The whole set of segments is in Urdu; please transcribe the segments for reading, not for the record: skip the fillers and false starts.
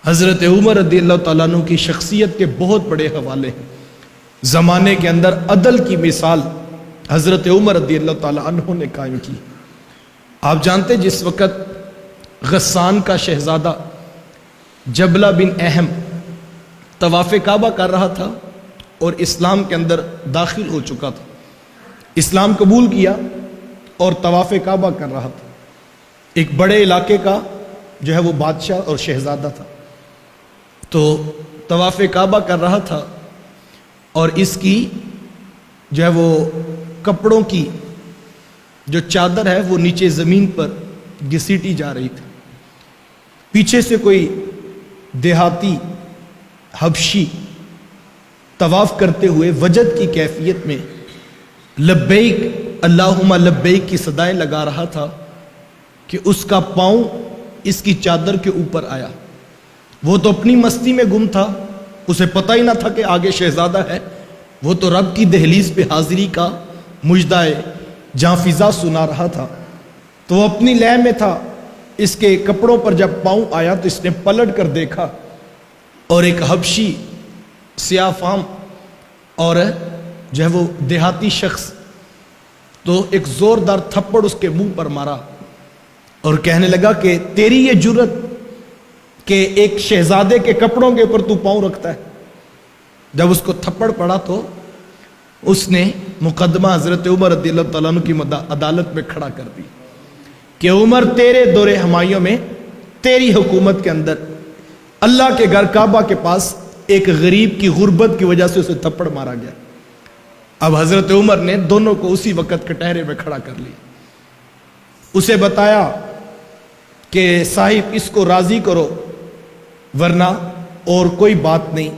حضرت عمر رضی اللہ تعالیٰ عنہ کی شخصیت کے بہت بڑے حوالے ہیں۔ زمانے کے اندر عدل کی مثال حضرت عمر رضی اللہ تعالیٰ عنہ نے قائم کی۔ آپ جانتے جس وقت غسان کا شہزادہ جبلہ بن اہم طواف کعبہ کر رہا تھا اور اسلام کے اندر داخل ہو چکا تھا، اسلام قبول کیا اور طواف کعبہ کر رہا تھا، ایک بڑے علاقے کا جو ہے وہ بادشاہ اور شہزادہ تھا، تو طواف کعبہ کر رہا تھا اور اس کی جو ہے وہ کپڑوں کی جو چادر ہے وہ نیچے زمین پر گھسیٹی جا رہی تھی۔ پیچھے سے کوئی دیہاتی حبشی طواف کرتے ہوئے وجد کی کیفیت میں لبیک اللہم لبیک کی صدائیں لگا رہا تھا کہ اس کا پاؤں اس کی چادر کے اوپر آیا۔ وہ تو اپنی مستی میں گم تھا، اسے پتہ ہی نہ تھا کہ آگے شہزادہ ہے، وہ تو رب کی دہلیز پہ حاضری کا مجدائے جاں فضا سنا رہا تھا، تو وہ اپنی لے میں تھا۔ اس کے کپڑوں پر جب پاؤں آیا تو اس نے پلٹ کر دیکھا اور ایک حبشی سیاہ فام اور جو ہے وہ دیہاتی شخص تو ایک زوردار تھپڑ اس کے منہ پر مارا اور کہنے لگا کہ تیری یہ جرت کہ ایک شہزادے کے کپڑوں کے اوپر تو پاؤں رکھتا ہے۔ جب اس کو تھپڑ پڑا تو اس نے مقدمہ حضرت عمر رضی اللہ تعالیٰ عنہ کی عدالت میں کھڑا کر دی کہ عمر تیرے دور ہمایوں میں تیری حکومت کے اندر اللہ کے گھر کعبہ کے پاس ایک غریب کی غربت کی وجہ سے اسے تھپڑ مارا گیا۔ اب حضرت عمر نے دونوں کو اسی وقت کٹہرے میں کھڑا کر لیا، اسے بتایا کہ صاحب اس کو راضی کرو ورنہ اور کوئی بات نہیں،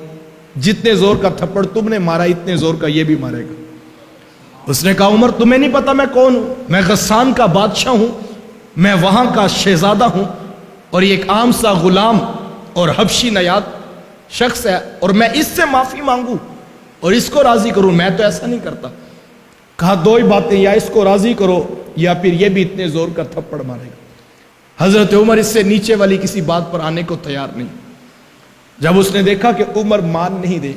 جتنے زور کا تھپڑ تم نے مارا اتنے زور کا یہ بھی مارے گا۔ اس نے کہا عمر تمہیں نہیں پتا میں کون ہوں؟ میں غسان کا بادشاہ ہوں، میں وہاں کا شہزادہ ہوں اور یہ ایک عام سا غلام اور حبشی نیاد شخص ہے اور میں اس سے معافی مانگوں اور اس کو راضی کروں؟ میں تو ایسا نہیں کرتا۔ کہا دو ہی باتیں، یا اس کو راضی کرو یا پھر یہ بھی اتنے زور کا تھپڑ مارے گا۔ حضرت عمر اس سے نیچے والی کسی بات پر آنے کو تیار نہیں۔ جب اس نے دیکھا کہ عمر مان نہیں دے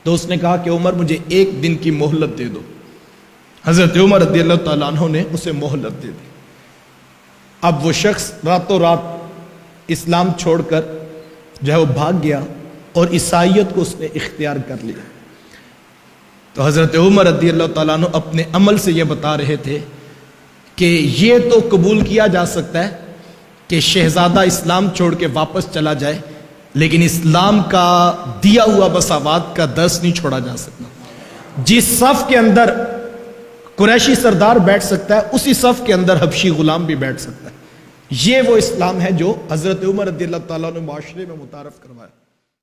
تو اس نے کہا کہ عمر مجھے ایک دن کی مہلت دے دو۔ حضرت عمر رضی اللہ تعالیٰ عنہ نے اسے مہلت دے دی۔ اب وہ شخص راتوں رات اسلام چھوڑ کر جو ہے وہ بھاگ گیا اور عیسائیت کو اس نے اختیار کر لیا۔ تو حضرت عمر رضی اللہ تعالیٰ عنہ اپنے عمل سے یہ بتا رہے تھے کہ یہ تو قبول کیا جا سکتا ہے کہ شہزادہ اسلام چھوڑ کے واپس چلا جائے، لیکن اسلام کا دیا ہوا مساوات کا درس نہیں چھوڑا جا سکتا۔ جس صف کے اندر قریشی سردار بیٹھ سکتا ہے اسی صف کے اندر حبشی غلام بھی بیٹھ سکتا ہے۔ یہ وہ اسلام ہے جو حضرت عمر رضی اللہ تعالیٰ نے معاشرے میں متعارف کروایا۔